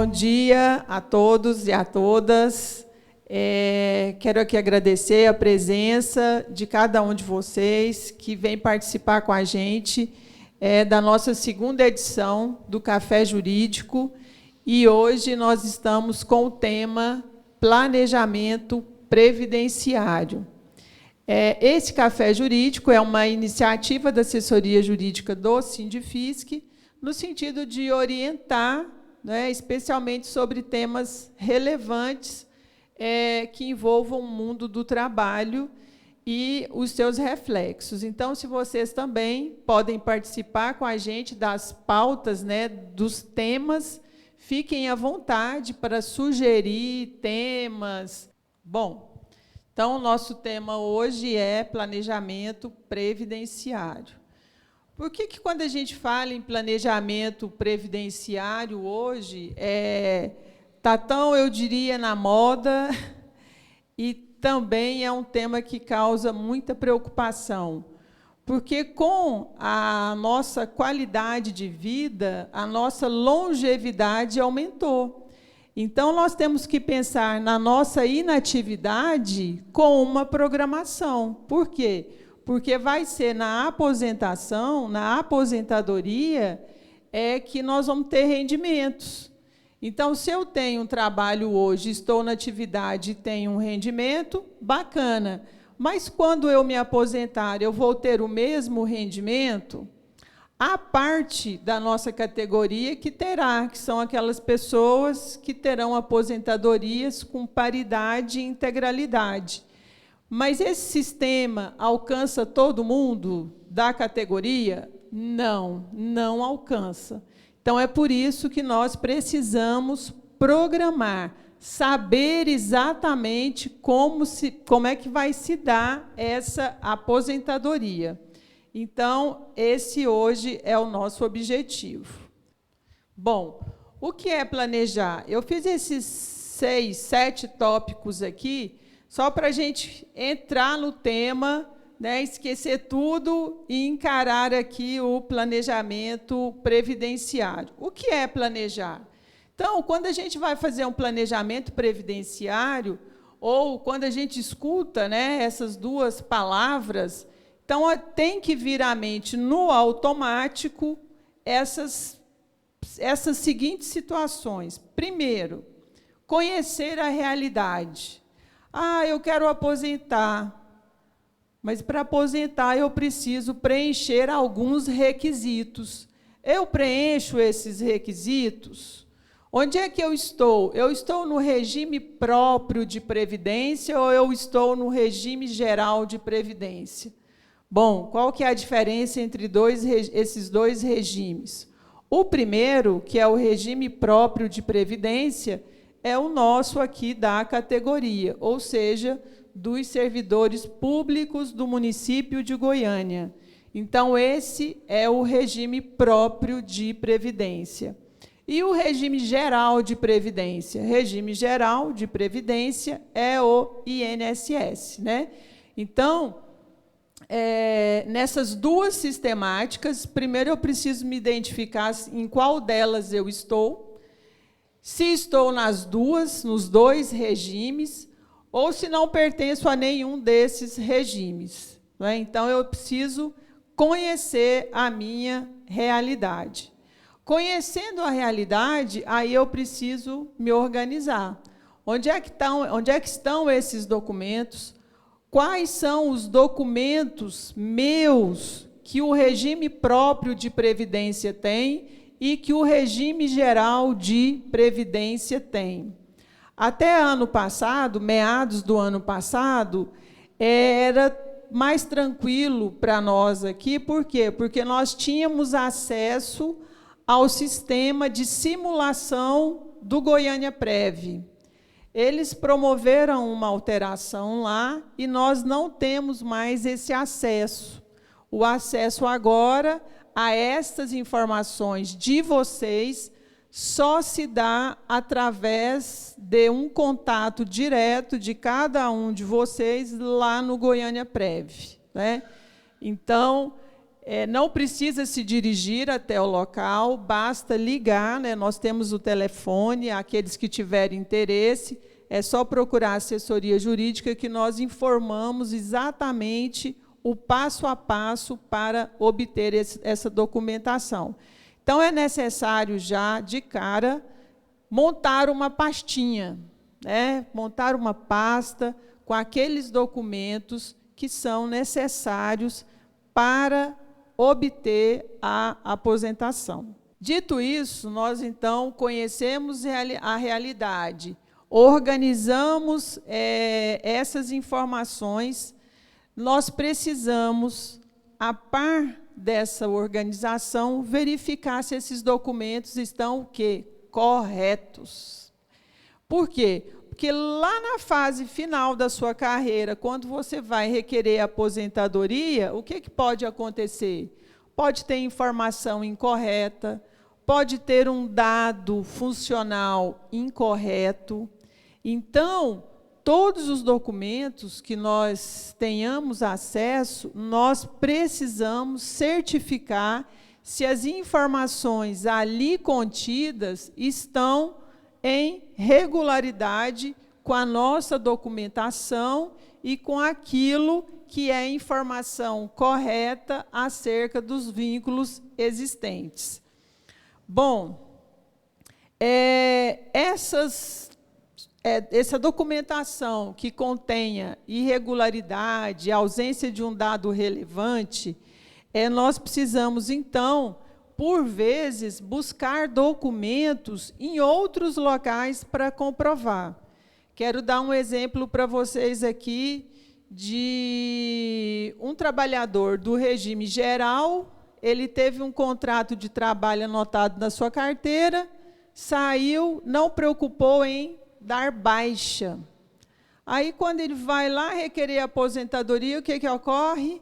Bom dia a todos e a todas. Quero aqui agradecer a presença de cada um de vocês que vem participar com a gente da nossa segunda edição do Café Jurídico. E hoje nós estamos com o tema Planejamento Previdenciário. Esse Café Jurídico é uma iniciativa da assessoria jurídica do Sindifisc, no sentido de orientar, né, especialmente sobre temas relevantes que envolvam o mundo do trabalho e os seus reflexos. Então, se vocês também podem participar com a gente das pautas, né, dos temas, fiquem à vontade para sugerir temas. Bom, então, o nosso tema hoje é planejamento previdenciário. Por que, quando a gente fala em planejamento previdenciário hoje, está tão, eu diria, na moda, e também é um tema que causa muita preocupação? Porque, com a nossa qualidade de vida, a nossa longevidade aumentou. Então, nós temos que pensar na nossa inatividade com uma programação. Por quê? Porque vai ser na aposentação, na aposentadoria, que nós vamos ter rendimentos. Então, se eu tenho um trabalho hoje, estou na atividade e tenho um rendimento, bacana. Mas, quando eu me aposentar, eu vou ter o mesmo rendimento? Há parte da nossa categoria que terá, que são aquelas pessoas que terão aposentadorias com paridade e integralidade. Mas esse sistema alcança todo mundo da categoria? Não, não alcança. Então, é por isso que nós precisamos programar, saber exatamente como é que vai se dar essa aposentadoria. Então, esse hoje é o nosso objetivo. Bom, o que é planejar? Eu fiz esses 6, 7 tópicos aqui, só para a gente entrar no tema, né, esquecer tudo e encarar aqui o planejamento previdenciário. O que é planejar? Então, quando a gente vai fazer um planejamento previdenciário, ou quando a gente escuta, né, essas duas palavras, então tem que vir à mente, no automático, essas seguintes situações. Primeiro, conhecer a realidade. Eu quero aposentar, mas para aposentar eu preciso preencher alguns requisitos. Eu preencho esses requisitos? Onde é que eu estou? Eu estou no regime próprio de previdência ou eu estou no regime geral de previdência? Bom, qual que é a diferença entre esses dois regimes? O primeiro, que é o regime próprio de previdência, é o nosso aqui da categoria, ou seja, dos servidores públicos do município de Goiânia. Então, esse é o regime próprio de previdência. E o regime geral de previdência? Regime geral de previdência é o INSS, né? Então, nessas duas sistemáticas, primeiro eu preciso me identificar em qual delas eu estou, se estou nos dois regimes, ou se não pertenço a nenhum desses regimes, né? Então, eu preciso conhecer a minha realidade. Conhecendo a realidade, aí eu preciso me organizar. Onde é que estão esses documentos? Quais são os documentos meus que o regime próprio de previdência tem e que o regime geral de previdência tem? Até ano passado, meados do ano passado, era mais tranquilo para nós aqui. Por quê? Porque nós tínhamos acesso ao sistema de simulação do Goiânia Prev. Eles promoveram uma alteração lá e nós não temos mais esse acesso. O acesso agora a estas informações de vocês só se dá através de um contato direto de cada um de vocês lá no Goiânia Prev, né? Então, Não precisa se dirigir até o local, basta ligar, né? Nós temos o telefone, aqueles que tiverem interesse, é só procurar a assessoria jurídica que nós informamos exatamente o passo a passo para obter essa documentação. Então, é necessário já, de cara, montar uma pastinha, né? Montar uma pasta com aqueles documentos que são necessários para obter a aposentação. Dito isso, nós, então, conhecemos a realidade, organizamos essas informações, nós precisamos, a par dessa organização, verificar se esses documentos estão o quê? Corretos. Por quê? Porque lá na fase final da sua carreira, quando você vai requerer aposentadoria, o que pode acontecer? Pode ter informação incorreta, pode ter um dado funcional incorreto. Então, todos os documentos que nós tenhamos acesso, nós precisamos certificar se as informações ali contidas estão em regularidade com a nossa documentação e com aquilo que é informação correta acerca dos vínculos existentes. Bom, essa documentação que contenha irregularidade, ausência de um dado relevante, nós precisamos, então, por vezes, buscar documentos em outros locais para comprovar. Quero dar um exemplo para vocês aqui de um trabalhador do regime geral. Ele teve um contrato de trabalho anotado na sua carteira, saiu, não preocupou em dar baixa. Aí, quando ele vai lá requerer aposentadoria, o que ocorre?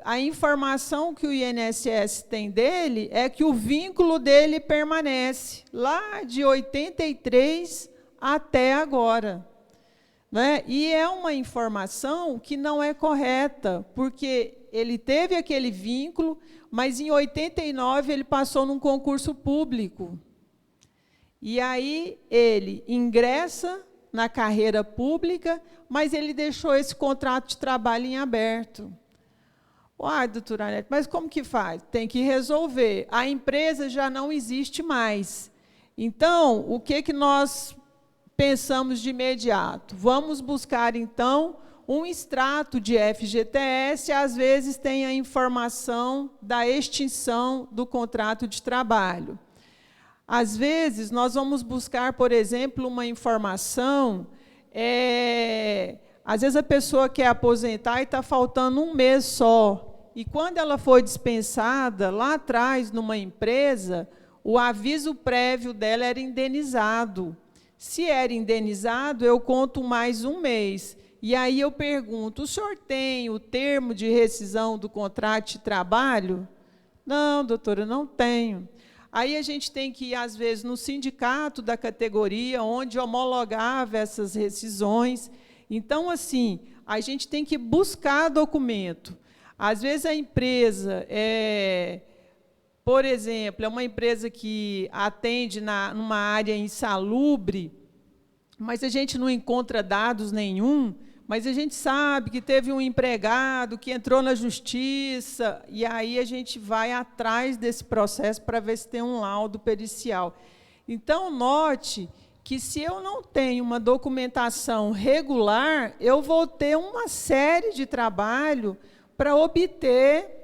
A informação que o INSS tem dele é que o vínculo dele permanece lá de 83 até agora. Né? E é uma informação que não é correta, porque ele teve aquele vínculo, mas em 89 ele passou num concurso público. E aí ele ingressa na carreira pública, mas ele deixou esse contrato de trabalho em aberto. Uai, doutora Anete, mas como que faz? Tem que resolver. A empresa já não existe mais. Então, o que nós pensamos de imediato? Vamos buscar, então, um extrato de FGTS, às vezes tem a informação da extinção do contrato de trabalho. Às vezes, nós vamos buscar, por exemplo, uma informação, às vezes a pessoa quer aposentar e está faltando um mês só. E quando ela foi dispensada, lá atrás, numa empresa, o aviso prévio dela era indenizado. Se era indenizado, eu conto mais um mês. E aí eu pergunto, o senhor tem o termo de rescisão do contrato de trabalho? Não, doutora, não tenho. Aí a gente tem que ir, às vezes, no sindicato da categoria, onde homologava essas rescisões. Então, assim, a gente tem que buscar documento. Às vezes a empresa, por exemplo, é uma empresa que atende numa área insalubre, mas a gente não encontra dados nenhum, mas a gente sabe que teve um empregado que entrou na justiça, e aí a gente vai atrás desse processo para ver se tem um laudo pericial. Então, note que, se eu não tenho uma documentação regular, eu vou ter uma série de trabalho para obter,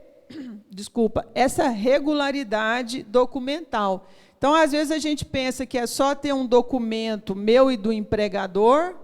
essa regularidade documental. Então, às vezes, a gente pensa que é só ter um documento meu e do empregador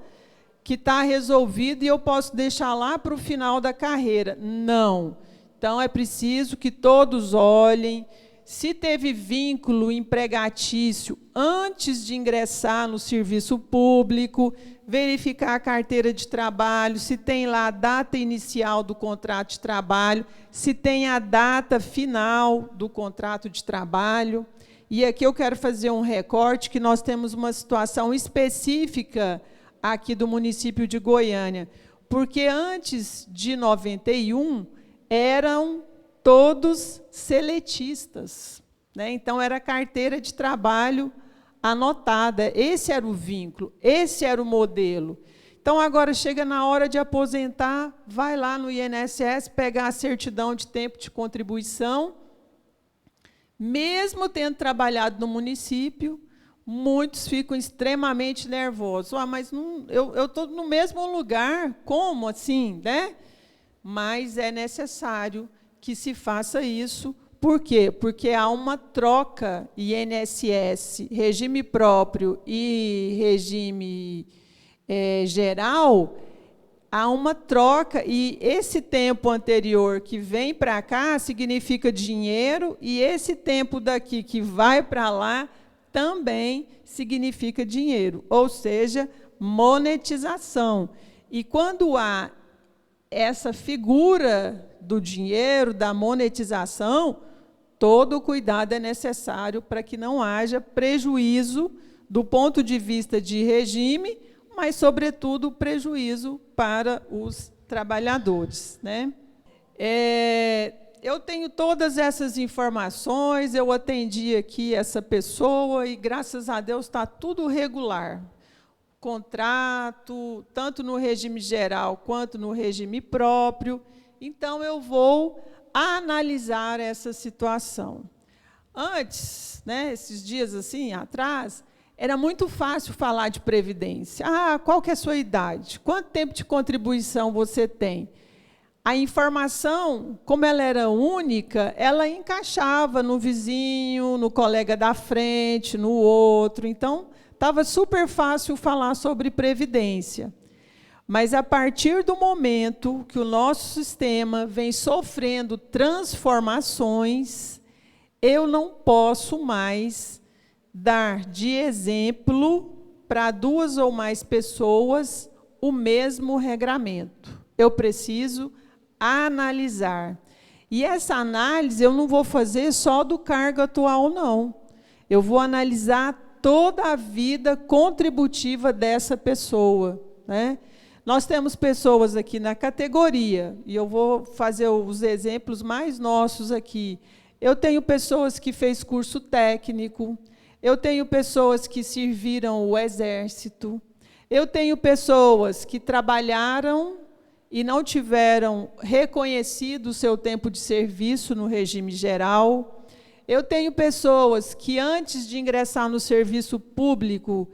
que está resolvido e eu posso deixar lá para o final da carreira. Não. Então, é preciso que todos olhem. Se teve vínculo empregatício antes de ingressar no serviço público, verificar a carteira de trabalho, se tem lá a data inicial do contrato de trabalho, se tem a data final do contrato de trabalho. E aqui eu quero fazer um recorte, que nós temos uma situação específica aqui do município de Goiânia, porque antes de 91, eram todos seletistas, né? Então, era carteira de trabalho anotada. Esse era o vínculo, esse era o modelo. Então, agora chega na hora de aposentar, vai lá no INSS, pegar a certidão de tempo de contribuição. Mesmo tendo trabalhado no município, muitos ficam extremamente nervosos. Mas eu estou no mesmo lugar, como assim, né? Mas é necessário que se faça isso. Por quê? Porque há uma troca INSS, regime próprio e regime geral, há uma troca, e esse tempo anterior que vem para cá significa dinheiro, e esse tempo daqui que vai para lá também significa dinheiro, ou seja, monetização. E quando há essa figura do dinheiro, da monetização, todo cuidado é necessário para que não haja prejuízo do ponto de vista de regime, mas, sobretudo, prejuízo para os trabalhadores, né? Eu tenho todas essas informações, eu atendi aqui essa pessoa e, graças a Deus, está tudo regular. Contrato, tanto no regime geral quanto no regime próprio. Então, eu vou analisar essa situação. Antes, né, esses dias assim atrás, era muito fácil falar de previdência. Qual que é a sua idade? Quanto tempo de contribuição você tem? A informação, como ela era única, ela encaixava no vizinho, no colega da frente, no outro. Então, estava super fácil falar sobre previdência. Mas, a partir do momento que o nosso sistema vem sofrendo transformações, eu não posso mais dar de exemplo para 2 ou mais pessoas o mesmo regramento. Eu preciso analisar. E essa análise eu não vou fazer só do cargo atual, não. Eu vou analisar toda a vida contributiva dessa pessoa, né? Nós temos pessoas aqui na categoria, e eu vou fazer os exemplos mais nossos aqui. Eu tenho pessoas que fez curso técnico, eu tenho pessoas que serviram o Exército, eu tenho pessoas que trabalharam e não tiveram reconhecido o seu tempo de serviço no regime geral, eu tenho pessoas que, antes de ingressar no serviço público,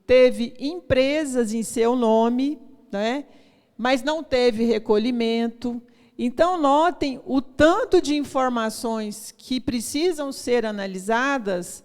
teve empresas em seu nome, né, mas não teve recolhimento. Então, notem o tanto de informações que precisam ser analisadas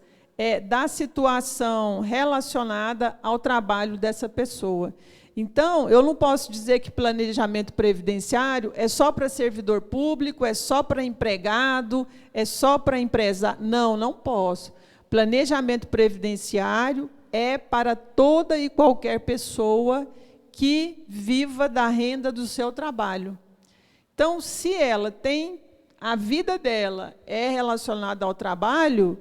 da situação relacionada ao trabalho dessa pessoa. Então, eu não posso dizer que planejamento previdenciário é só para servidor público, é só para empregado, é só para empresário. Não, não posso. Planejamento previdenciário é para toda e qualquer pessoa que viva da renda do seu trabalho. Então, se ela tem, a vida dela é relacionada ao trabalho,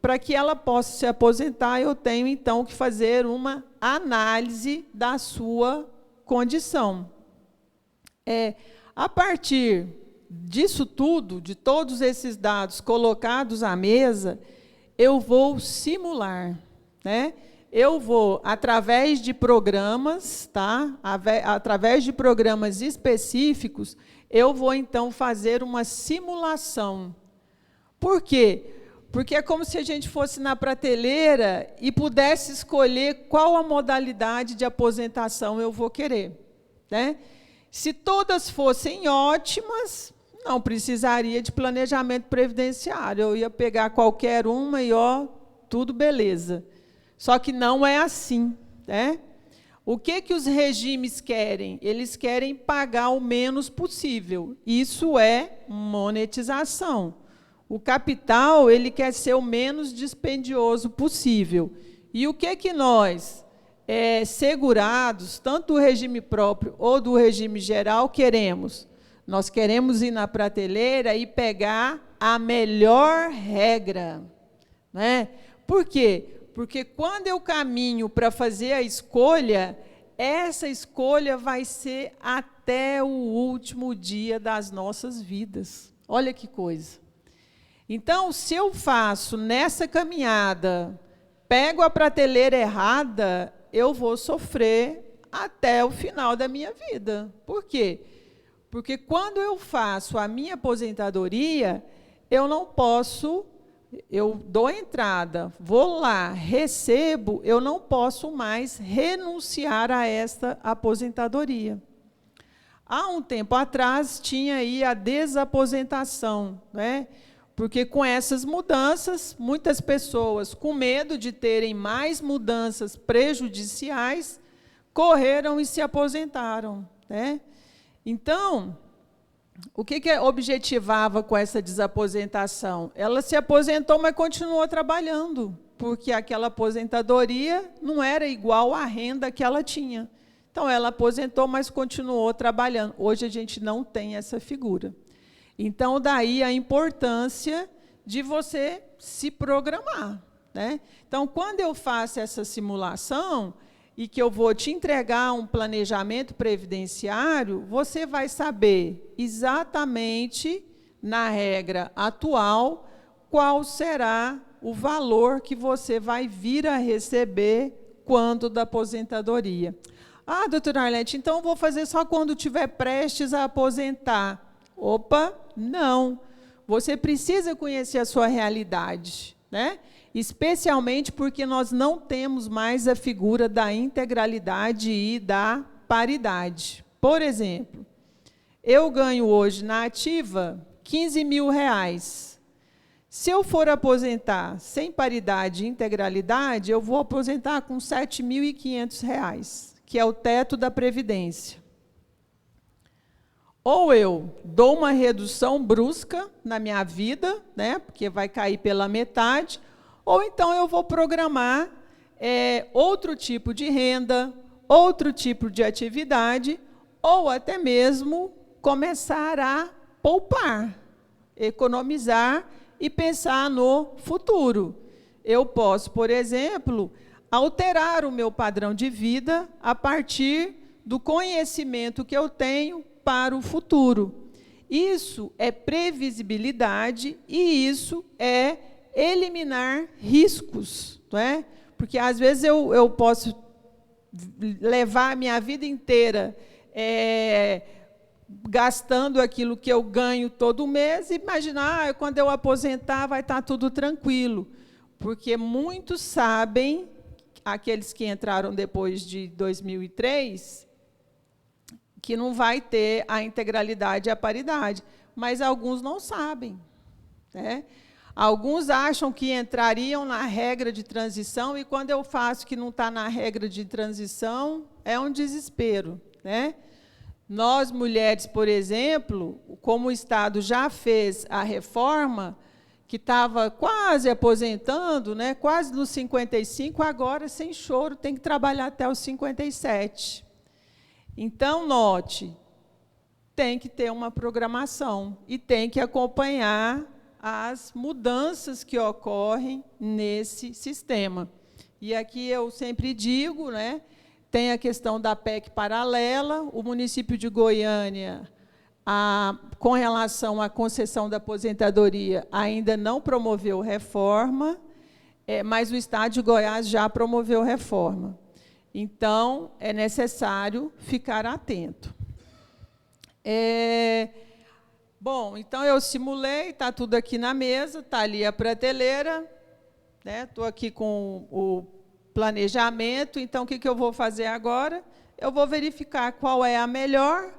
para que ela possa se aposentar, eu tenho, então, que fazer uma análise da sua condição. A partir disso tudo, de todos esses dados colocados à mesa, eu vou simular, né? Eu vou, através de programas, tá? Através de programas específicos, eu vou, então, fazer uma simulação. Por quê? Porque é como se a gente fosse na prateleira e pudesse escolher qual a modalidade de aposentação eu vou querer, né? Se todas fossem ótimas, não precisaria de planejamento previdenciário. Eu ia pegar qualquer uma e, tudo beleza. Só que não é assim, né? O que os regimes querem? Eles querem pagar o menos possível. Isso é monetização. O capital, ele quer ser o menos dispendioso possível. E o que nós, segurados, tanto do regime próprio ou do regime geral, queremos? Nós queremos ir na prateleira e pegar a melhor regra, né? Por quê? Porque quando eu caminho para fazer a escolha, essa escolha vai ser até o último dia das nossas vidas. Olha que coisa. Então, se eu faço nessa caminhada, pego a prateleira errada, eu vou sofrer até o final da minha vida. Por quê? Porque quando eu faço a minha aposentadoria, eu não posso, eu dou a entrada, vou lá, recebo, eu não posso mais renunciar a esta aposentadoria. Há um tempo atrás, tinha aí a desaposentação, né? Porque com essas mudanças, muitas pessoas, com medo de terem mais mudanças prejudiciais, correram e se aposentaram, né? Então, o que objetivava com essa desaposentação? Ela se aposentou, mas continuou trabalhando, porque aquela aposentadoria não era igual à renda que ela tinha. Então, ela aposentou, mas continuou trabalhando. Hoje, a gente não tem essa figura. Então, daí a importância de você se programar, né? Então, quando eu faço essa simulação e que eu vou te entregar um planejamento previdenciário, você vai saber exatamente, na regra atual, qual será o valor que você vai vir a receber quando da aposentadoria. Ah, doutora Arlete, então eu vou fazer só quando estiver prestes a aposentar. Opa, não. Você precisa conhecer a sua realidade, né? Especialmente porque nós não temos mais a figura da integralidade e da paridade. Por exemplo, eu ganho hoje na ativa R$15.000. Se eu for aposentar sem paridade e integralidade, eu vou aposentar com R$7.500, que é o teto da Previdência. Ou eu dou uma redução brusca na minha vida, né, porque vai cair pela metade, ou então eu vou programar outro tipo de renda, outro tipo de atividade, ou até mesmo começar a poupar, economizar e pensar no futuro. Eu posso, por exemplo, alterar o meu padrão de vida a partir do conhecimento que eu tenho para o futuro. Isso é previsibilidade e isso é eliminar riscos, não é? Porque, às vezes, eu posso levar a minha vida inteira gastando aquilo que eu ganho todo mês e imaginar, quando eu aposentar, vai estar tudo tranquilo. Porque muitos sabem, aqueles que entraram depois de 2003, que não vai ter a integralidade e a paridade, mas alguns não sabem, né? Alguns acham que entrariam na regra de transição, e quando eu faço que não está na regra de transição, é um desespero, né? Nós, mulheres, por exemplo, como o Estado já fez a reforma, que estava quase aposentando, né, quase nos 55, agora, sem choro, tem que trabalhar até os 57. Então, note, tem que ter uma programação e tem que acompanhar as mudanças que ocorrem nesse sistema. E aqui eu sempre digo, né, tem a questão da PEC paralela, o município de Goiânia, com relação à concessão da aposentadoria, ainda não promoveu reforma, mas o Estado de Goiás já promoveu reforma. Então, é necessário ficar atento. Bom, então eu simulei, está tudo aqui na mesa, está ali a prateleira, né? Estou aqui com o planejamento, então o que eu vou fazer agora? Eu vou verificar qual é a melhor,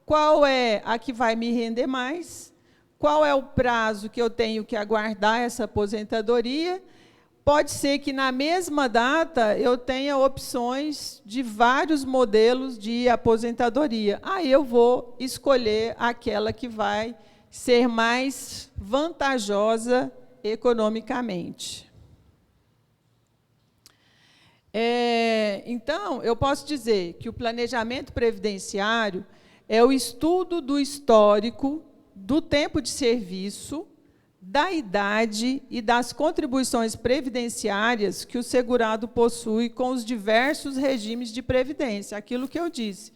qual é a que vai me render mais, qual é o prazo que eu tenho que aguardar essa aposentadoria. Pode ser que, na mesma data, eu tenha opções de vários modelos de aposentadoria. Aí eu vou escolher aquela que vai ser mais vantajosa economicamente. Então, eu posso dizer que o planejamento previdenciário é o estudo do histórico, do tempo de serviço, da idade e das contribuições previdenciárias que o segurado possui com os diversos regimes de previdência. Aquilo que eu disse,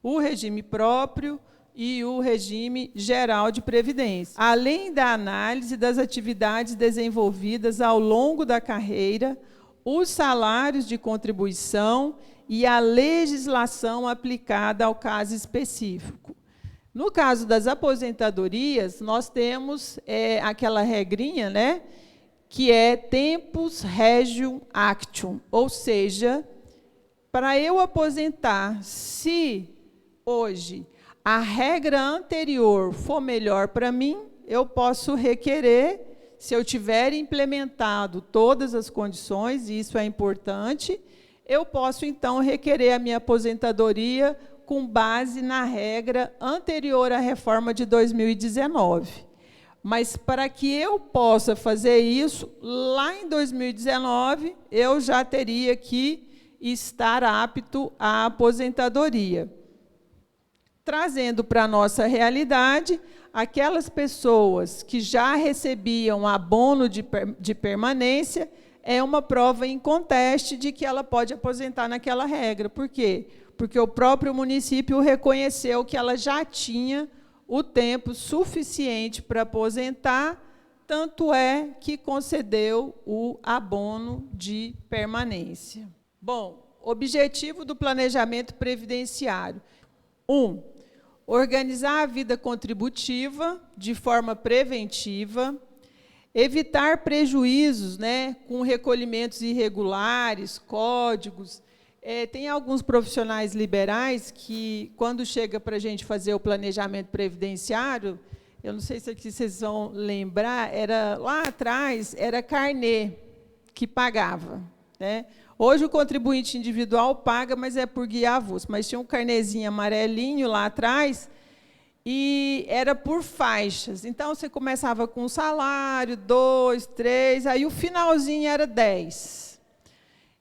o regime próprio, e o regime geral de previdência, além da análise das atividades desenvolvidas ao longo da carreira, os salários de contribuição e a legislação aplicada ao caso específico. No caso das aposentadorias, nós temos aquela regrinha, né, que é tempus regium actum, ou seja, para eu aposentar, se hoje a regra anterior for melhor para mim, eu posso requerer, se eu tiver implementado todas as condições, e isso é importante, eu posso, então, requerer a minha aposentadoria com base na regra anterior à reforma de 2019. Mas, para que eu possa fazer isso, lá em 2019, eu já teria que estar apto à aposentadoria. Trazendo para a nossa realidade, aquelas pessoas que já recebiam abono de permanência, é uma prova inconteste de que ela pode aposentar naquela regra. Por quê? Porque o próprio município reconheceu que ela já tinha o tempo suficiente para aposentar, tanto é que concedeu o abono de permanência. Bom, objetivo do planejamento previdenciário. 1. Organizar a vida contributiva de forma preventiva, evitar prejuízos, né, com recolhimentos irregulares, códigos. Tem alguns profissionais liberais que, quando chega para a gente fazer o planejamento previdenciário, eu não sei se aqui vocês vão lembrar, lá atrás era carnê que pagava, né? Hoje o contribuinte individual paga, mas é por guia avulso. Mas tinha um carnezinho amarelinho lá atrás e era por faixas. Então, você começava com um salário, 2, 3, aí o finalzinho era 10.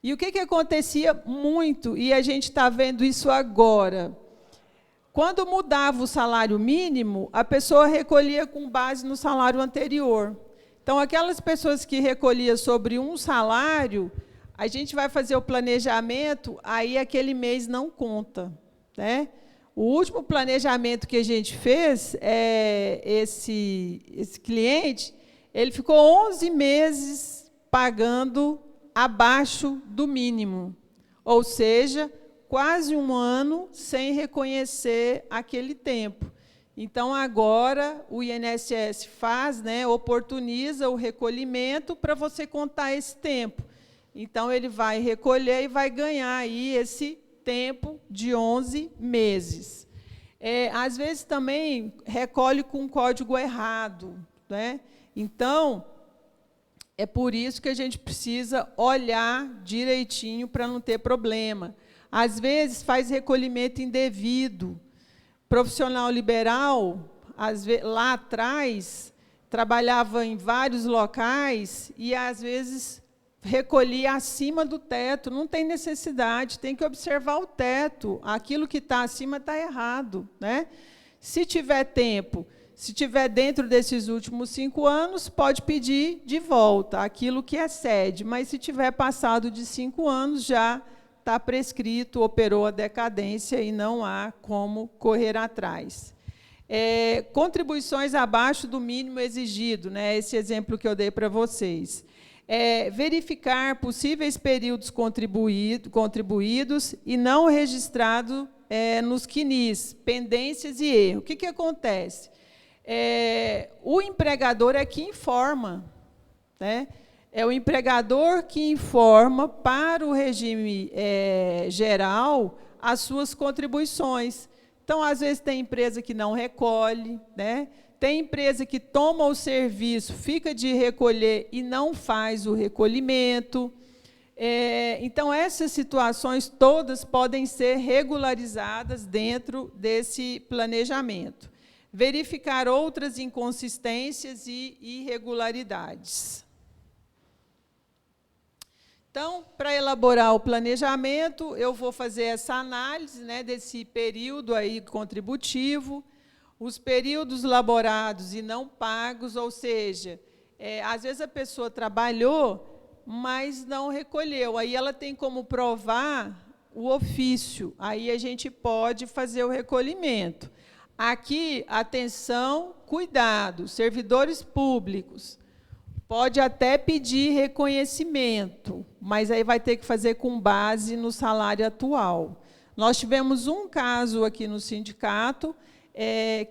E o que acontecia muito, e a gente está vendo isso agora, quando mudava o salário mínimo, a pessoa recolhia com base no salário anterior. Então, aquelas pessoas que recolhiam sobre um salário, a gente vai fazer o planejamento, aí aquele mês não conta, né? O último planejamento que a gente fez, esse cliente, ele ficou 11 meses pagando abaixo do mínimo, ou seja, quase um ano sem reconhecer aquele tempo. Então, agora, o INSS faz, né, oportuniza o recolhimento para você contar esse tempo. Então, ele vai recolher e vai ganhar aí esse tempo de 11 meses. Às vezes, também, recolhe com um código errado, né? Então, é por isso que a gente precisa olhar direitinho para não ter problema. Às vezes, faz recolhimento indevido. Profissional liberal, lá atrás, trabalhava em vários locais e, às vezes, recolhia acima do teto. Não tem necessidade, tem que observar o teto. Aquilo que está acima está errado, né? Se tiver tempo, se tiver dentro desses últimos 5 anos, pode pedir de volta aquilo que excede, mas se tiver passado de 5 anos, já está prescrito, operou a decadência e não há como correr atrás. Contribuições abaixo do mínimo exigido, né? Esse exemplo que eu dei para vocês. Verificar possíveis períodos contribuídos e não registrado nos CNIs, pendências e erro. O que acontece? O empregador é que informa, né? É o empregador que informa para o regime geral as suas contribuições. Então, às vezes, tem empresa que não recolhe, né? Tem empresa que toma o serviço, fica de recolher e não faz o recolhimento. Então, essas situações todas podem ser regularizadas dentro desse planejamento. Verificar outras inconsistências e irregularidades. Então, para elaborar o planejamento, eu vou fazer essa análise, né, desse período aí contributivo, os períodos laborados e não pagos, ou seja, às vezes a pessoa trabalhou, mas não recolheu. Aí ela tem como provar o ofício, aí a gente pode fazer o recolhimento. Aqui, atenção, cuidado, servidores públicos. Pode até pedir reconhecimento, mas aí vai ter que fazer com base no salário atual. Nós tivemos um caso aqui no sindicato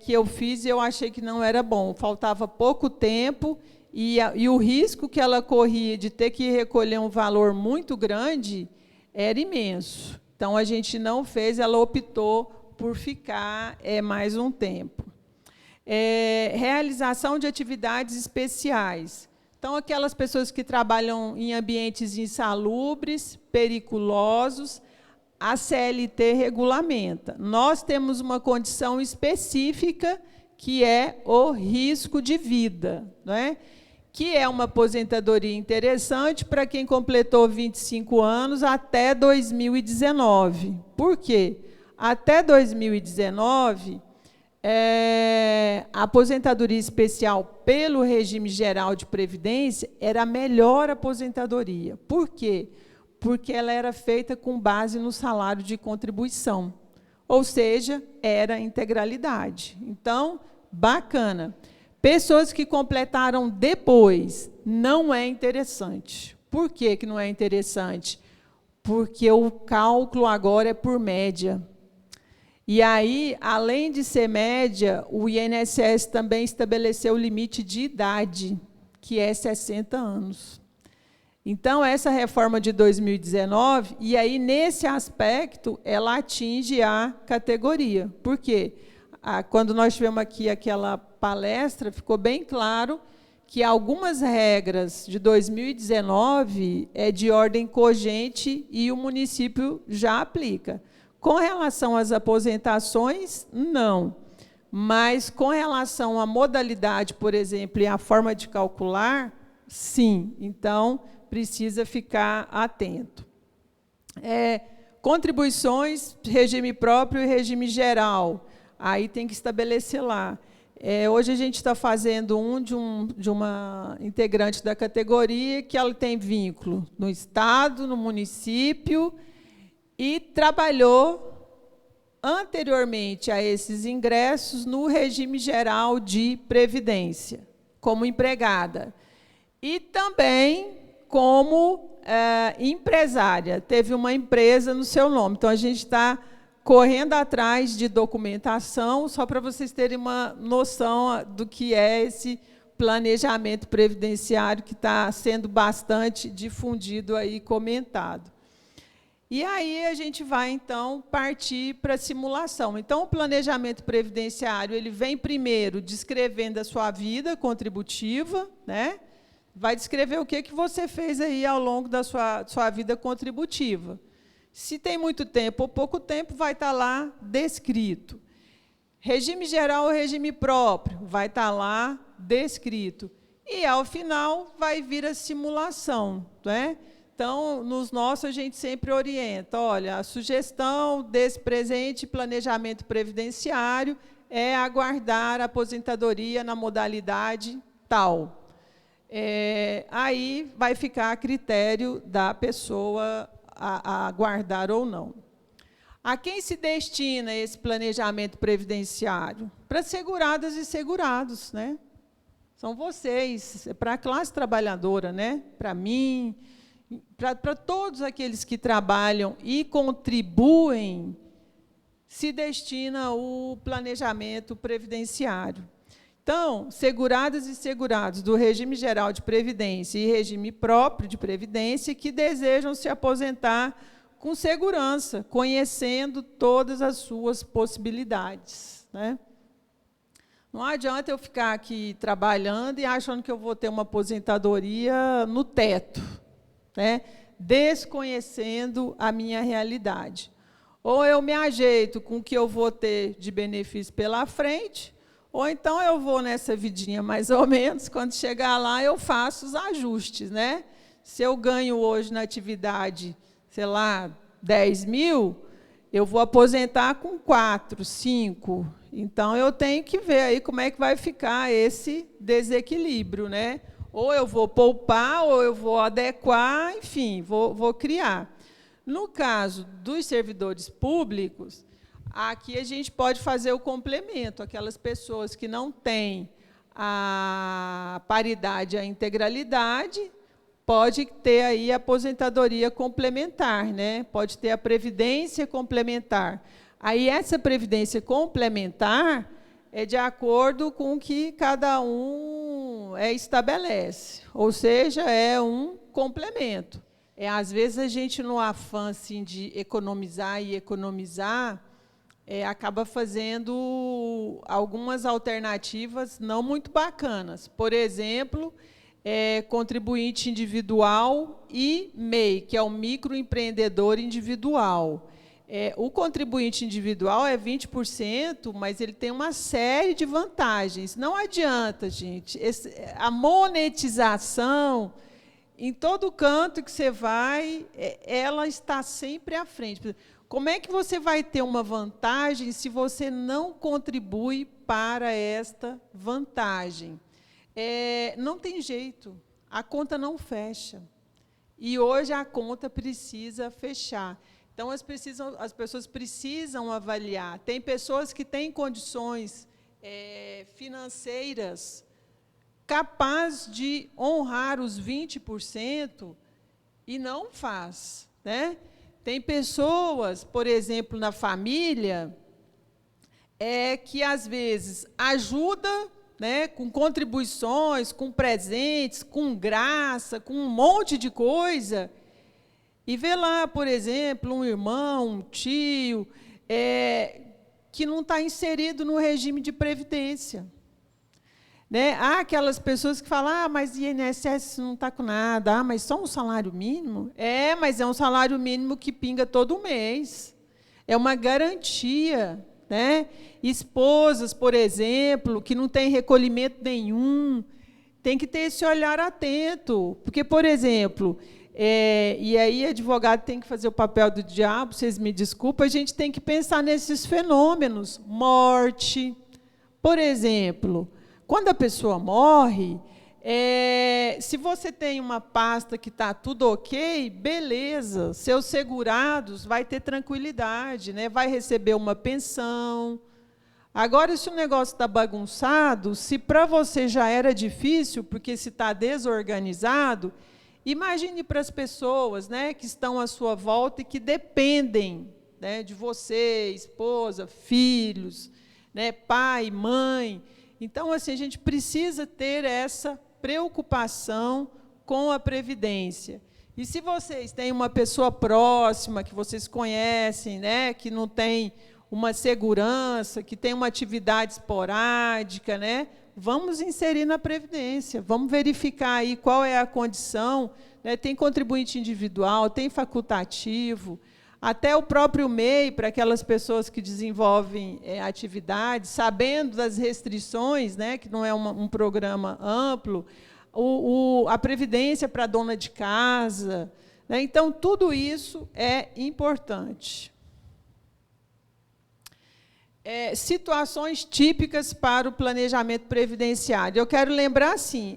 que eu fiz e eu achei que não era bom. Faltava pouco tempo e o risco que ela corria de ter que recolher um valor muito grande era imenso. Então, a gente não fez, ela optou por ficar mais um tempo. Realização de atividades especiais. Então, aquelas pessoas que trabalham em ambientes insalubres, periculosos, a CLT regulamenta. Nós temos uma condição específica, que é o risco de vida, não é? Que é uma aposentadoria interessante para quem completou 25 anos até 2019. Por quê? Até 2019, a aposentadoria especial pelo regime geral de previdência era a melhor aposentadoria. Por quê? Porque ela era feita com base no salário de contribuição, ou seja, era integralidade. Então, bacana. Pessoas que completaram depois, não é interessante. Por que que não é interessante? Porque o cálculo agora é por média. E aí, além de ser média, o INSS também estabeleceu o limite de idade, que é 60 anos. Então, essa reforma de 2019, e aí, nesse aspecto, ela atinge a categoria. Por quê? Quando nós tivemos aqui aquela palestra, ficou bem claro que algumas regras de 2019 é de ordem cogente e o município já aplica. Com relação às aposentações, não. Mas, com relação à modalidade, por exemplo, e à forma de calcular, sim. Então, precisa ficar atento. Contribuições, regime próprio e regime geral. Aí tem que estabelecer lá. Hoje a gente está fazendo de uma integrante da categoria que ela tem vínculo no Estado, no município, e trabalhou anteriormente a esses ingressos no regime geral de previdência, como empregada. E também como empresária, teve uma empresa no seu nome. Então, a gente está correndo atrás de documentação, só para vocês terem uma noção do que é esse planejamento previdenciário que está sendo bastante difundido aí, comentado. E aí a gente vai, então, partir para a simulação. Então, o planejamento previdenciário ele vem primeiro descrevendo a sua vida contributiva, né? Vai descrever o que você fez aí ao longo da sua vida contributiva. Se tem muito tempo ou pouco tempo, vai estar lá descrito. Regime geral ou regime próprio, vai estar lá descrito. E, ao final, vai vir a simulação, né? Então, nos nossos, a gente sempre orienta, olha, a sugestão desse presente planejamento previdenciário é aguardar a aposentadoria na modalidade tal. Aí vai ficar a critério da pessoa a aguardar ou não. A quem se destina esse planejamento previdenciário? Para seguradas e segurados, né? São vocês, é para a classe trabalhadora, né? Para mim, para todos aqueles que trabalham e contribuem, se destina o planejamento previdenciário. Então, seguradas e segurados do regime geral de previdência e regime próprio de previdência que desejam se aposentar com segurança, conhecendo todas as suas possibilidades, né? Não adianta eu ficar aqui trabalhando e achando que eu vou ter uma aposentadoria no teto, né? Desconhecendo a minha realidade. Ou eu me ajeito com o que eu vou ter de benefício pela frente, ou então eu vou nessa vidinha mais ou menos, quando chegar lá eu faço os ajustes, né? Se eu ganho hoje na atividade, sei lá, 10 mil, eu vou aposentar com 4, 5. Então, eu tenho que ver aí como é que vai ficar esse desequilíbrio, né? Ou eu vou poupar, ou eu vou adequar, enfim, vou criar. No caso dos servidores públicos, Aqui a gente pode fazer o complemento, aquelas pessoas que não têm a paridade, a integralidade, pode ter aí a aposentadoria complementar, né? Pode ter a previdência complementar. Aí essa previdência complementar é de acordo com o que cada um estabelece, ou seja, é um complemento. Às vezes a gente, no afã assim, de economizar e economizar, acaba fazendo algumas alternativas não muito bacanas. Por exemplo, contribuinte individual e MEI, que é o microempreendedor individual. O contribuinte individual é 20%, mas ele tem uma série de vantagens. Não adianta, gente. A monetização, em todo canto que você vai, ela está sempre à frente. Como é que você vai ter uma vantagem se você não contribui para esta vantagem? Não tem jeito, a conta não fecha. E hoje a conta precisa fechar. Então, as pessoas precisam avaliar. Tem pessoas que têm condições financeiras capazes de honrar os 20% e não faz, né? Tem pessoas, por exemplo, na família, que, às vezes, ajuda, né, com contribuições, com presentes, com graça, com um monte de coisa, e vê lá, por exemplo, um irmão, um tio, que não está inserido no regime de previdência. Né? Há aquelas pessoas que falam, mas INSS não está com nada, mas só um salário mínimo? Mas é um salário mínimo que pinga todo mês. É uma garantia. Né? Esposas, por exemplo, que não têm recolhimento nenhum, tem que ter esse olhar atento. Porque, por exemplo, e aí advogado tem que fazer o papel do diabo, vocês me desculpem, a gente tem que pensar nesses fenômenos. Morte, por exemplo, quando a pessoa morre, se você tem uma pasta que está tudo ok, beleza, seus segurados vai ter tranquilidade, né? Vai receber uma pensão. Agora, se o negócio está bagunçado, se para você já era difícil, porque se está desorganizado, imagine para as pessoas, né, que estão à sua volta e que dependem, né, de você, esposa, filhos, né, pai, mãe. Então, assim, a gente precisa ter essa preocupação com a previdência. E se vocês têm uma pessoa próxima, que vocês conhecem, né, que não tem uma segurança, que tem uma atividade esporádica, né, vamos inserir na previdência, vamos verificar aí qual é a condição, né, tem contribuinte individual, tem facultativo, até o próprio MEI, para aquelas pessoas que desenvolvem atividades, sabendo das restrições, né, que não é um programa amplo, a previdência para a dona de casa, né, então, tudo isso é importante. Situações típicas para o planejamento previdenciário. Eu quero lembrar, assim,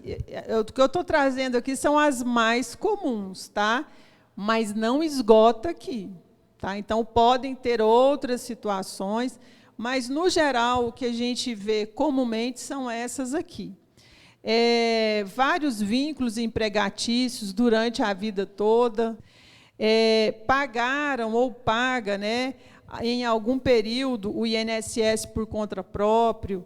o que eu estou trazendo aqui são as mais comuns, tá? Mas não esgota aqui. Tá? Então, podem ter outras situações, mas, no geral, o que a gente vê comumente são essas aqui. Vários vínculos empregatícios durante a vida toda, pagaram ou paga, né, em algum período, o INSS por conta próprio,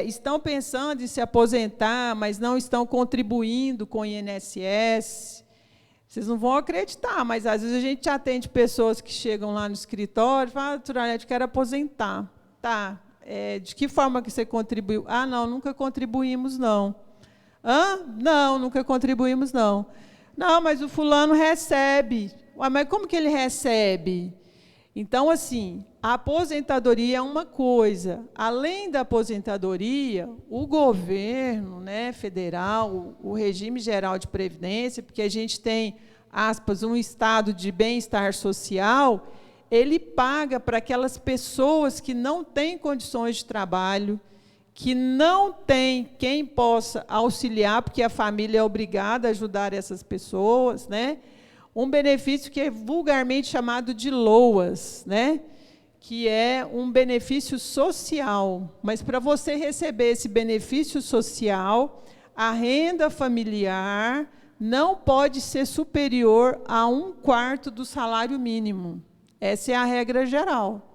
estão pensando em se aposentar, mas não estão contribuindo com o INSS. Vocês não vão acreditar, mas, às vezes, a gente atende pessoas que chegam lá no escritório e falam, Turanete, eu quero aposentar. Tá, de que forma que você contribuiu? Não, nunca contribuímos, não. Não, nunca contribuímos, não. Não, mas o fulano recebe. Mas como que ele recebe? Então, assim, a aposentadoria é uma coisa. Além da aposentadoria, o governo, né, federal, o regime geral de previdência, porque a gente tem, aspas, um estado de bem-estar social, ele paga para aquelas pessoas que não têm condições de trabalho, que não tem quem possa auxiliar, porque a família é obrigada a ajudar essas pessoas, né? Um benefício que é vulgarmente chamado de LOAS, né? que é um benefício social. Mas, para você receber esse benefício social, a renda familiar não pode ser superior a 1/4 do salário mínimo. Essa é a regra geral.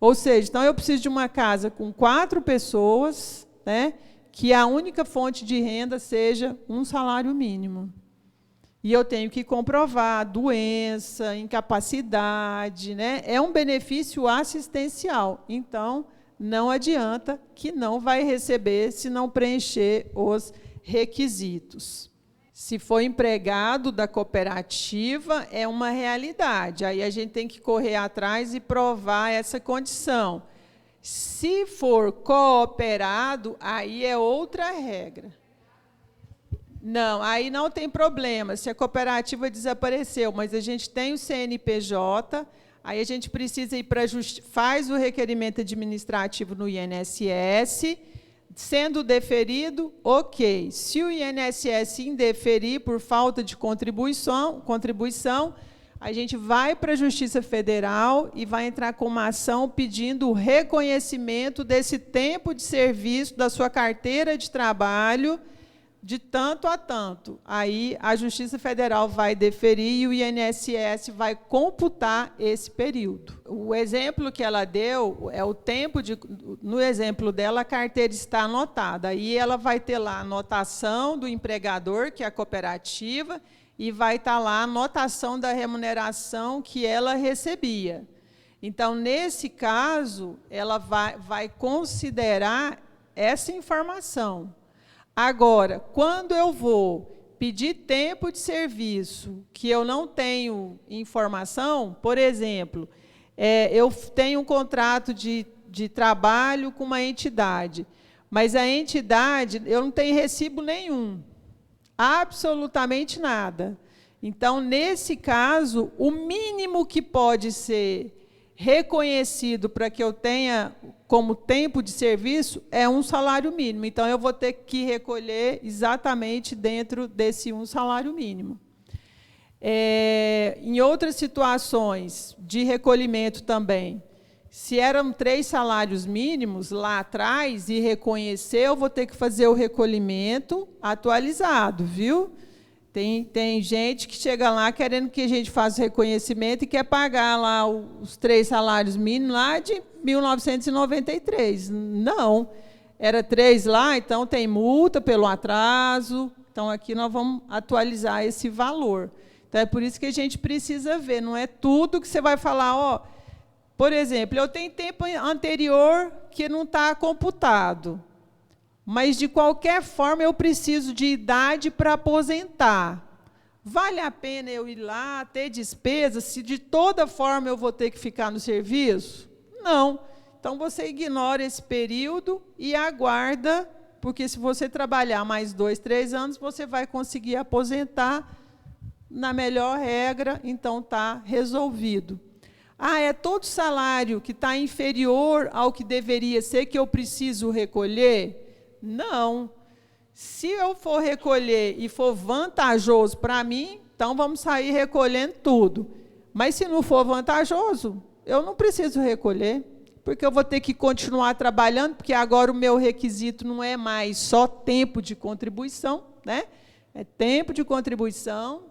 Ou seja, então eu preciso de uma casa com 4 pessoas, né, que a única fonte de renda seja um salário mínimo. E eu tenho que comprovar doença, incapacidade, né? É um benefício assistencial. Então, não adianta que não vai receber se não preencher os requisitos. Se for empregado da cooperativa, é uma realidade. Aí a gente tem que correr atrás e provar essa condição. Se for cooperado, aí é outra regra. Não, aí não tem problema, se a cooperativa desapareceu, mas a gente tem o CNPJ, aí a gente precisa ir para a justiça, faz o requerimento administrativo no INSS, sendo deferido, ok. Se o INSS indeferir por falta de contribuição, a gente vai para a Justiça Federal e vai entrar com uma ação pedindo o reconhecimento desse tempo de serviço da sua carteira de trabalho, de tanto a tanto. Aí a Justiça Federal vai deferir e o INSS vai computar esse período. O exemplo que ela deu é o tempo de... No exemplo dela, a carteira está anotada. Aí ela vai ter lá a anotação do empregador, que é a cooperativa, e vai estar lá a anotação da remuneração que ela recebia. Então, nesse caso, ela vai considerar essa informação. Agora, quando eu vou pedir tempo de serviço que eu não tenho informação, por exemplo, eu tenho um contrato de trabalho com uma entidade, mas a entidade, eu não tenho recibo nenhum, absolutamente nada. Então, nesse caso, o mínimo que pode ser reconhecido para que eu tenha como tempo de serviço é um salário mínimo. Então, eu vou ter que recolher exatamente dentro desse um salário mínimo. Em outras situações de recolhimento também, se eram 3 salários mínimos lá atrás e reconhecer, eu vou ter que fazer o recolhimento atualizado, viu? Tem gente que chega lá querendo que a gente faça o reconhecimento e quer pagar lá os 3 salários mínimos lá de 1993. Não, era 3 lá, então tem multa pelo atraso. Então, aqui nós vamos atualizar esse valor. Então, é por isso que a gente precisa ver, não é tudo que você vai falar, ó, por exemplo, eu tenho tempo anterior que não está computado. Mas, de qualquer forma, eu preciso de idade para aposentar. Vale a pena eu ir lá, ter despesas, se de toda forma eu vou ter que ficar no serviço? Não. Então, você ignora esse período e aguarda, porque se você trabalhar mais 2, 3 anos, você vai conseguir aposentar na melhor regra, então está resolvido. É todo salário que está inferior ao que deveria ser que eu preciso recolher? Não. Se eu for recolher e for vantajoso para mim, então vamos sair recolhendo tudo. Mas se não for vantajoso, eu não preciso recolher, porque eu vou ter que continuar trabalhando, porque agora o meu requisito não é mais só tempo de contribuição, né? É tempo de contribuição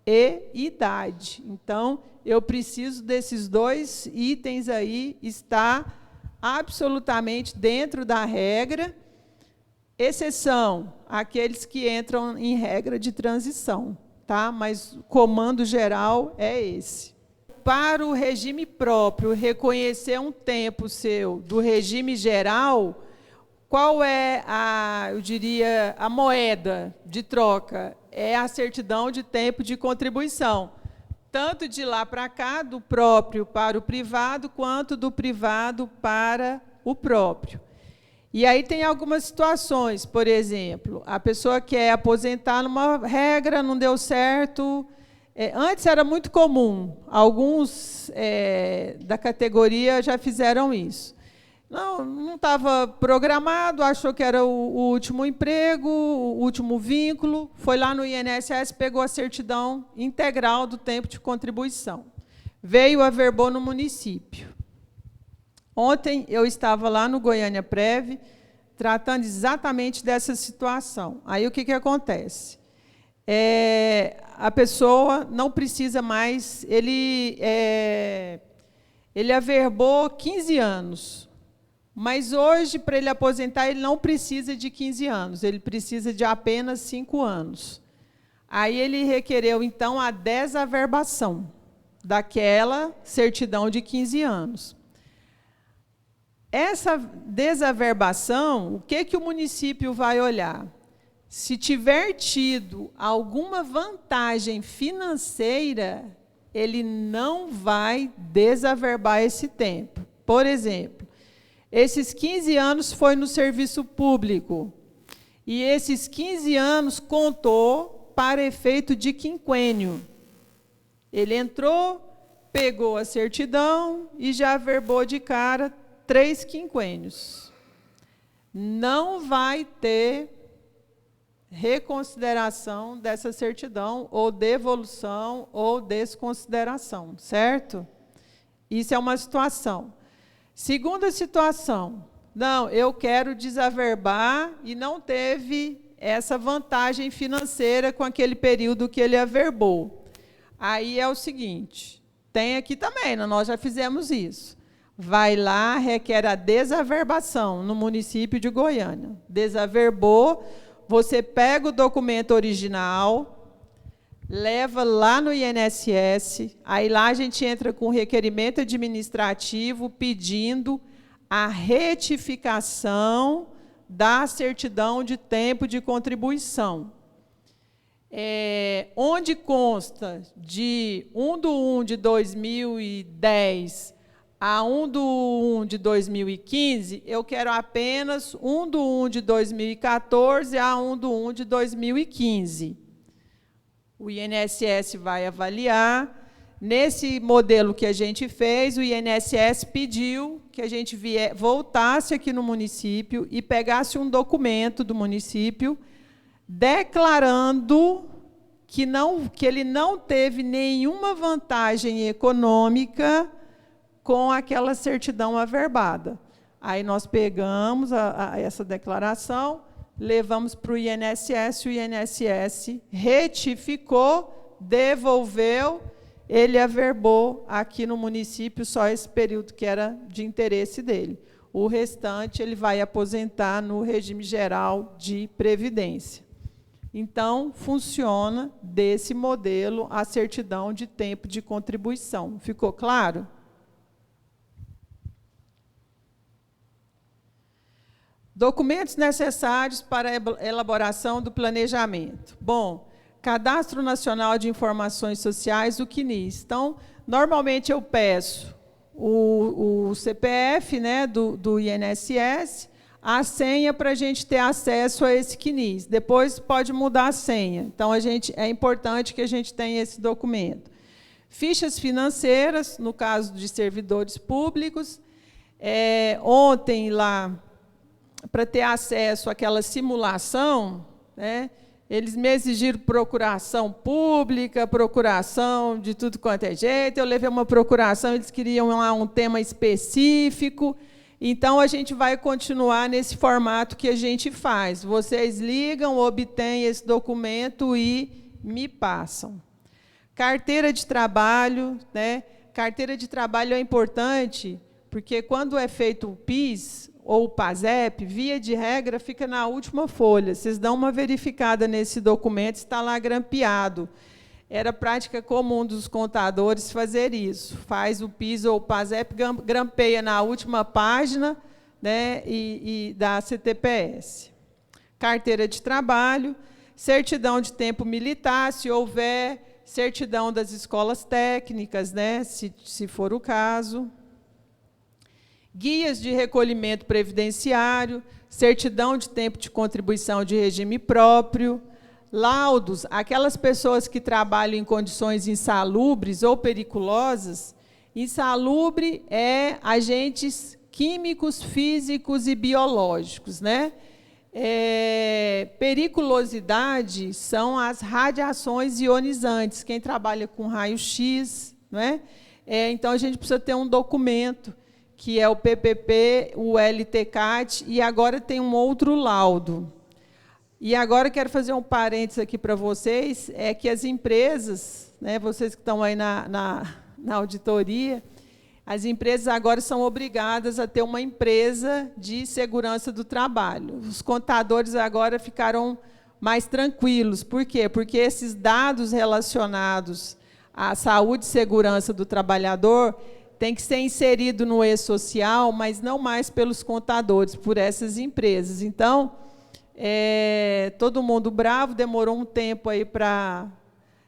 e idade. Então, eu preciso desses 2 itens aí, estar absolutamente dentro da regra. Exceção, aqueles que entram em regra de transição, tá? Mas o comando geral é esse. Para o regime próprio, reconhecer um tempo seu do regime geral, qual é eu diria, a moeda de troca? É a certidão de tempo de contribuição. Tanto de lá para cá, do próprio para o privado, quanto do privado para o próprio. E aí tem algumas situações, por exemplo, a pessoa quer aposentar numa regra, não deu certo. Antes era muito comum, alguns da categoria já fizeram isso. Não estava programado, achou que era o último emprego, o último vínculo, foi lá no INSS, pegou a certidão integral do tempo de contribuição. Veio, averbou no município. Ontem eu estava lá no Goiânia Prev, tratando exatamente dessa situação. Aí o que acontece? A pessoa não precisa mais, ele averbou 15 anos, mas hoje, para ele aposentar, ele não precisa de 15 anos, ele precisa de apenas 5 anos. Aí ele requereu, então, a desaverbação daquela certidão de 15 anos. Essa desaverbação, o que o município vai olhar? Se tiver tido alguma vantagem financeira, ele não vai desaverbar esse tempo. Por exemplo, esses 15 anos foi no serviço público, e esses 15 anos contou para efeito de quinquênio. Ele entrou, pegou a certidão e já averbou de cara 3 quinquênios. Não vai ter reconsideração dessa certidão, ou devolução, ou desconsideração, certo? Isso é uma situação. Segunda situação, não, eu quero desaverbar e não teve essa vantagem financeira com aquele período que ele averbou. Aí é o seguinte, tem aqui também, nós já fizemos isso. Vai lá, requer a desaverbação no município de Goiânia. Desaverbou, você pega o documento original, leva lá no INSS, aí lá a gente entra com requerimento administrativo pedindo a retificação da certidão de tempo de contribuição. Onde consta de 1/1 de 2010 a 1/1 de 2015, eu quero apenas 1/1 de 2014 a 1/1 de 2015. O INSS vai avaliar. Nesse modelo que a gente fez, o INSS pediu que a gente voltasse aqui no município e pegasse um documento do município declarando que ele não teve nenhuma vantagem econômica com aquela certidão averbada. Aí nós pegamos essa declaração, levamos para o INSS retificou, devolveu, ele averbou aqui no município só esse período que era de interesse dele. O restante ele vai aposentar no regime geral de previdência. Então, funciona desse modelo a certidão de tempo de contribuição. Ficou claro? Documentos necessários para a elaboração do planejamento. Bom, Cadastro Nacional de Informações Sociais, o CNIS. Então, normalmente eu peço o CPF, né, do INSS, a senha para a gente ter acesso a esse CNIS. Depois pode mudar a senha. Então, é importante que a gente tenha esse documento. Fichas financeiras, no caso de servidores públicos. Ontem, lá, para ter acesso àquela simulação, né, eles me exigiram procuração pública, procuração de tudo quanto é jeito. Eu levei uma procuração, eles queriam lá um tema específico. Então, a gente vai continuar nesse formato que a gente faz. Vocês ligam, obtêm esse documento e me passam. Carteira de trabalho, né? Carteira de trabalho é importante, porque quando é feito o PIS ou o PASEP, via de regra, fica na última folha. Vocês dão uma verificada nesse documento, está lá grampeado. Era prática comum dos contadores fazer isso. Faz o PIS ou o PASEP, grampeia na última página, né, e dá CTPS. Carteira de trabalho, certidão de tempo militar, se houver, certidão das escolas técnicas, né, se for o caso. Guias de recolhimento previdenciário, certidão de tempo de contribuição de regime próprio, laudos, aquelas pessoas que trabalham em condições insalubres ou periculosas. Insalubre é agentes químicos, físicos e biológicos, né? Periculosidade são as radiações ionizantes, quem trabalha com raio-x, né? Então, a gente precisa ter um documento que é o PPP, o LTCAT, e agora tem um outro laudo. E agora quero fazer um parênteses aqui para vocês, é que as empresas, né, vocês que estão aí na auditoria, as empresas agora são obrigadas a ter uma empresa de segurança do trabalho. Os contadores agora ficaram mais tranquilos. Por quê? Porque esses dados relacionados à saúde e segurança do trabalhador têm que ser inseridos no e-social, mas não mais pelos contadores, por essas empresas. Então, todo mundo bravo, demorou um tempo aí para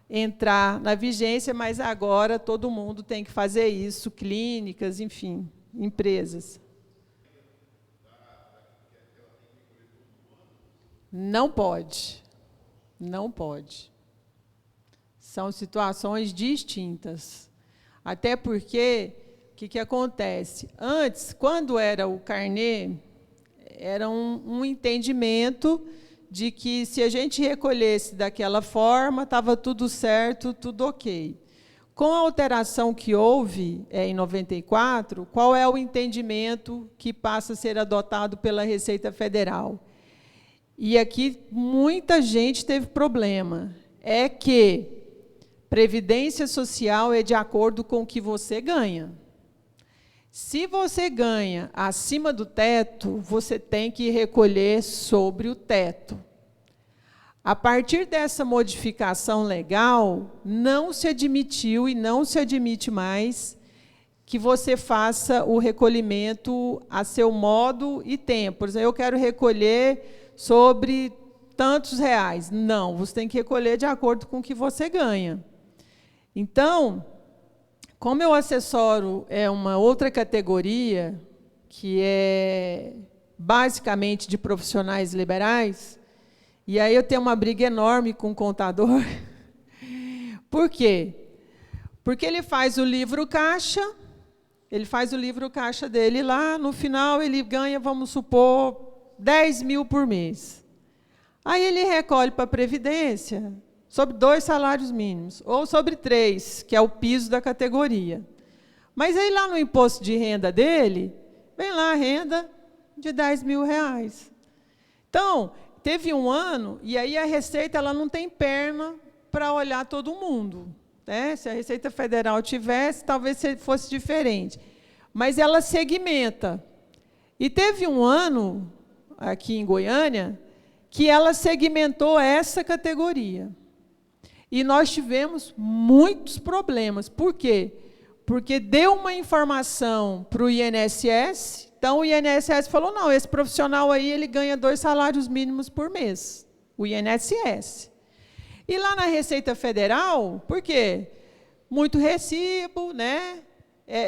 entrar na vigência, mas agora todo mundo tem que fazer isso, clínicas, enfim, empresas. Não pode. Não pode. São situações distintas. Até porque, o que acontece? Antes, quando era o carnê, era um entendimento de que, se a gente recolhesse daquela forma, estava tudo certo, tudo ok. Com a alteração que houve em 94, qual é o entendimento que passa a ser adotado pela Receita Federal? E aqui muita gente teve problema. É que previdência social é de acordo com o que você ganha. Se você ganha acima do teto, você tem que recolher sobre o teto. A partir dessa modificação legal, não se admitiu e não se admite mais que você faça o recolhimento a seu modo e tempo. Por exemplo, eu quero recolher sobre tantos reais. Não, você tem que recolher de acordo com o que você ganha. Então, como eu assessoro uma outra categoria, que é basicamente de profissionais liberais, e aí eu tenho uma briga enorme com o contador. Por quê? Porque ele faz o livro caixa, dele lá, no final ele ganha, vamos supor, 10 mil por mês. Aí ele recolhe para a Previdência sobre 2 salários mínimos, ou sobre 3, que é o piso da categoria. Mas aí lá no imposto de renda dele, vem lá a renda de 10 mil reais. Então, teve um ano, e aí a Receita ela não tem perna para olhar todo mundo. Né? Se a Receita Federal tivesse, talvez fosse diferente. Mas ela segmenta. E teve um ano, aqui em Goiânia, que ela segmentou essa categoria. E nós tivemos muitos problemas. Por quê? Porque deu uma informação para o INSS, então o INSS falou, não, esse profissional aí ele ganha 2 salários mínimos por mês, o INSS. E lá na Receita Federal, por quê? Muito recibo, né?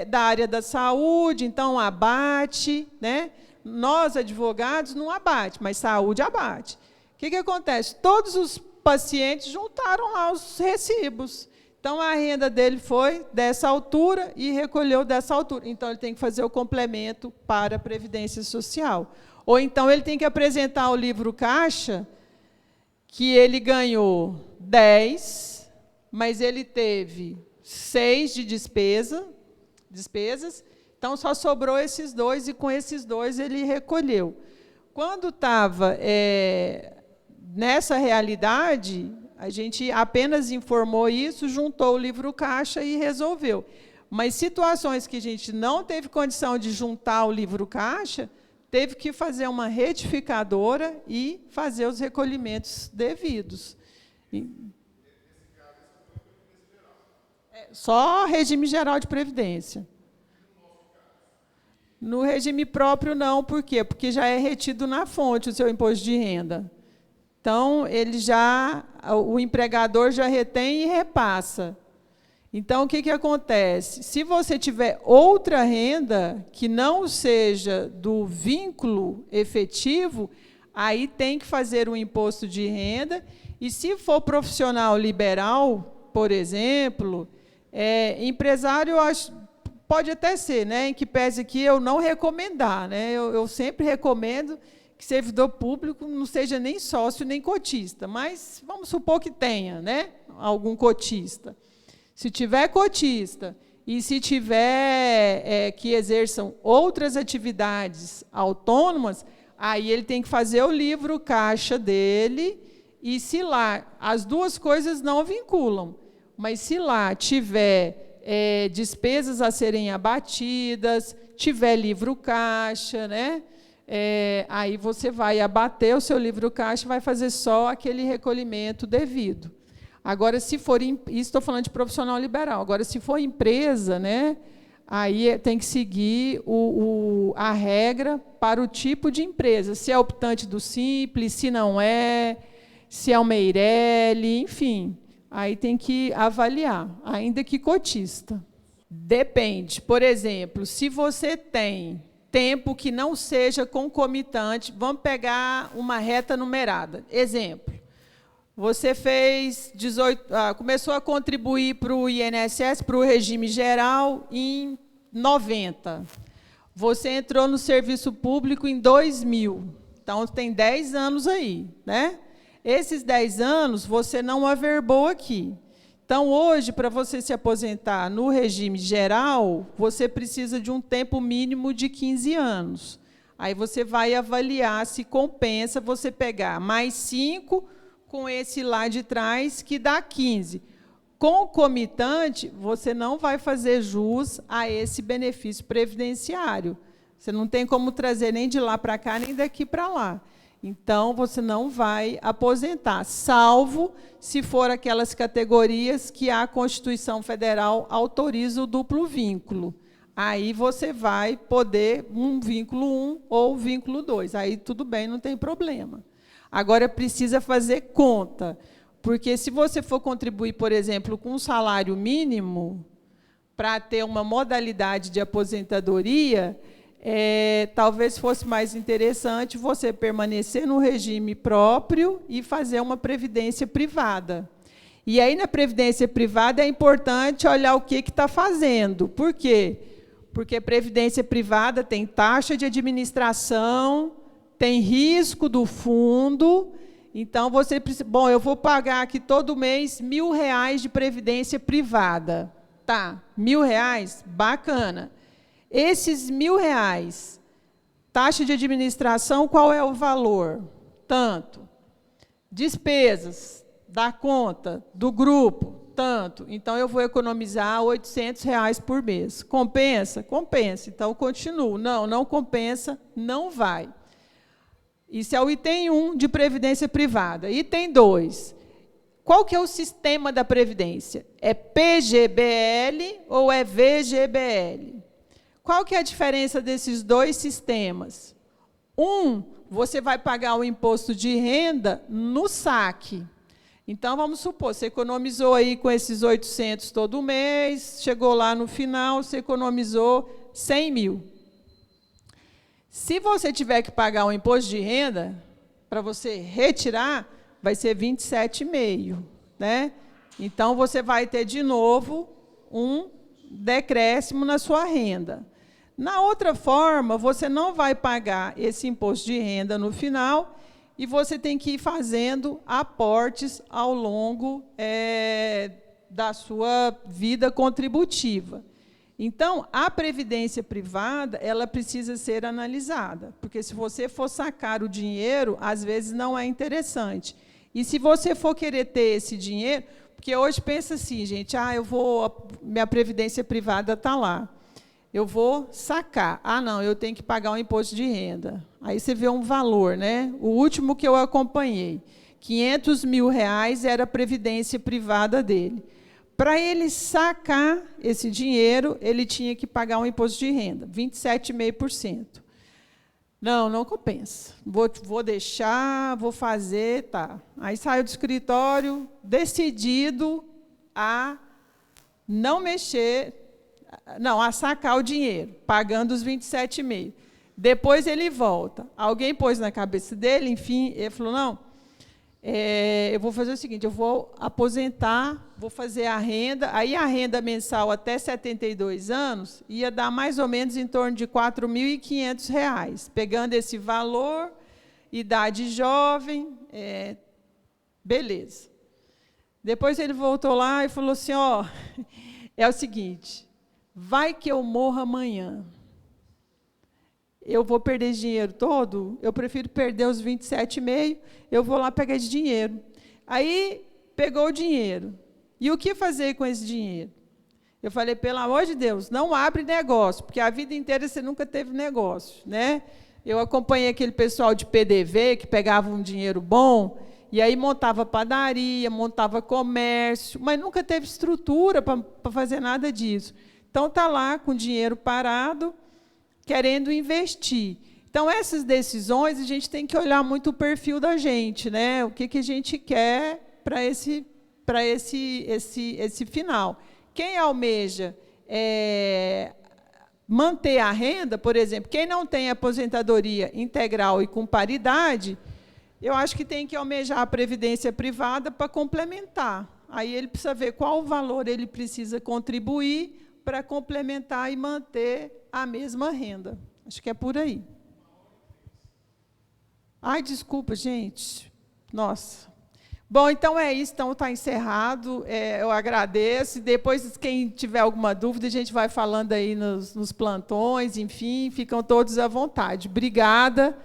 Da área da saúde, então abate, né? Nós, advogados, não abate, mas saúde abate. O que acontece? Todos os pacientes juntaram lá os recibos. Então, a renda dele foi dessa altura e recolheu dessa altura. Então, ele tem que fazer o complemento para a Previdência Social. Ou então, ele tem que apresentar o livro caixa, que ele ganhou 10, mas ele teve 6 de despesas, então só sobrou esses 2, e com esses 2 ele recolheu. Quando estava nessa realidade, a gente apenas informou isso, juntou o livro caixa e resolveu. Mas situações que a gente não teve condição de juntar o livro caixa, teve que fazer uma retificadora e fazer os recolhimentos devidos. Só regime geral de previdência. No regime próprio, não. Por quê? Porque já é retido na fonte o seu imposto de renda. Então, o empregador já retém e repassa. Então, o que acontece? Se você tiver outra renda que não seja do vínculo efetivo, aí tem que fazer um imposto de renda. E se for profissional liberal, por exemplo, empresário, pode até ser, né, em que pese aqui eu não recomendar. Né, eu sempre recomendo que servidor público não seja nem sócio nem cotista, mas vamos supor que tenha, né, algum cotista. Se tiver cotista e se tiver que exerçam outras atividades autônomas, aí ele tem que fazer o livro caixa dele, e se lá as duas coisas não vinculam, mas se lá tiver despesas a serem abatidas, tiver livro caixa, né? Aí você vai abater o seu livro caixa e vai fazer só aquele recolhimento devido. Agora, se for, isso estou falando de profissional liberal, agora, se for empresa, né, aí tem que seguir a regra para o tipo de empresa, se é optante do Simples, se não é, se é uma Eireli, enfim, aí tem que avaliar, ainda que cotista. Depende, por exemplo, se você tem tempo que não seja concomitante, vamos pegar uma reta numerada, exemplo, você fez 18, começou a contribuir para o INSS, para o regime geral, em 90. Você entrou no serviço público em 2000. Então, tem 10 anos aí, né? Esses 10 anos, você não averbou aqui. Então, hoje, para você se aposentar no regime geral, você precisa de um tempo mínimo de 15 anos. Aí você vai avaliar se compensa você pegar mais 5 com esse lá de trás, que dá 15. Concomitante, você não vai fazer jus a esse benefício previdenciário. Você não tem como trazer nem de lá para cá, nem daqui para lá. Então, você não vai aposentar, salvo se for aquelas categorias que a Constituição Federal autoriza o duplo vínculo. Aí você vai poder um vínculo 1 ou vínculo 2. Aí tudo bem, não tem problema. Agora, precisa fazer conta, porque se você for contribuir, por exemplo, com um salário mínimo, para ter uma modalidade de aposentadoria, talvez fosse mais interessante você permanecer no regime próprio e fazer uma previdência privada. E aí, na previdência privada, é importante olhar o que está fazendo. Por quê? Porque previdência privada tem taxa de administração, tem risco do fundo, então você precisa... Bom, eu vou pagar aqui todo mês R$1.000 de previdência privada. Tá, R$1.000? Bacana. Esses R$1.000, taxa de administração, qual é o valor? Tanto. Despesas da conta do grupo, tanto. Então, eu vou economizar R$800 por mês. Compensa? Compensa. Então, eu continuo. Não, não compensa, não vai. Isso é o item 1 de previdência privada. Item 2. Qual que é o sistema da previdência? É PGBL ou é VGBL? Qual que é a diferença desses dois sistemas? Você vai pagar o imposto de renda no saque. Então, vamos supor, você economizou aí com esses 800 todo mês, chegou lá no final, você economizou 100 mil. Se você tiver que pagar um imposto de renda, para você retirar, vai ser 27,5, né? Então, você vai ter, de novo, um decréscimo na sua renda. Na outra forma, você não vai pagar esse imposto de renda no final e você tem que ir fazendo aportes ao longo da sua vida contributiva. Então, a previdência privada, ela precisa ser analisada, porque se você for sacar o dinheiro, às vezes não é interessante. E se você for querer ter esse dinheiro, porque hoje pensa assim, gente, minha previdência privada está lá, eu vou sacar. Não, eu tenho que pagar um imposto de renda. Aí você vê um valor, né? O último que eu acompanhei, R$500 mil era a previdência privada dele. Para ele sacar esse dinheiro, ele tinha que pagar um imposto de renda, 27,5%. Não, não compensa. Vou deixar, vou fazer, tá. Aí saiu do escritório decidido a não mexer, não, a sacar o dinheiro, pagando os 27,5%. Depois ele volta. Alguém pôs na cabeça dele, enfim, ele falou, não, eu vou fazer o seguinte, eu vou aposentar, vou fazer a renda, aí a renda mensal até 72 anos ia dar mais ou menos em torno de R$4.500, pegando esse valor, idade jovem, beleza. Depois ele voltou lá e falou assim, é o seguinte, vai que eu morro amanhã. Eu vou perder esse dinheiro todo? Eu prefiro perder os 27,5, eu vou lá pegar esse dinheiro. Aí, pegou o dinheiro. E o que fazer com esse dinheiro? Eu falei, pelo amor de Deus, não abre negócio, porque a vida inteira você nunca teve negócio, né? Eu acompanhei aquele pessoal de PDV, que pegava um dinheiro bom, e aí montava padaria, montava comércio, mas nunca teve estrutura para fazer nada disso. Então, está lá com dinheiro parado, querendo investir. Então, essas decisões, a gente tem que olhar muito o perfil da gente, né? O que a gente quer para esse final. Quem almeja manter a renda, por exemplo, quem não tem aposentadoria integral e com paridade, eu acho que tem que almejar a previdência privada para complementar. Aí ele precisa ver qual o valor ele precisa contribuir para complementar e manter a mesma renda. Acho que é por aí. Ai, desculpa, gente. Nossa. Bom, então é isso, então está encerrado, eu agradeço, depois quem tiver alguma dúvida, a gente vai falando aí nos plantões, enfim, ficam todos à vontade. Obrigada,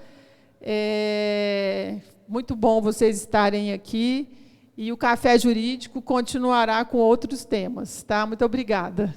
muito bom vocês estarem aqui, e o Café Jurídico continuará com outros temas, tá? Muito obrigada.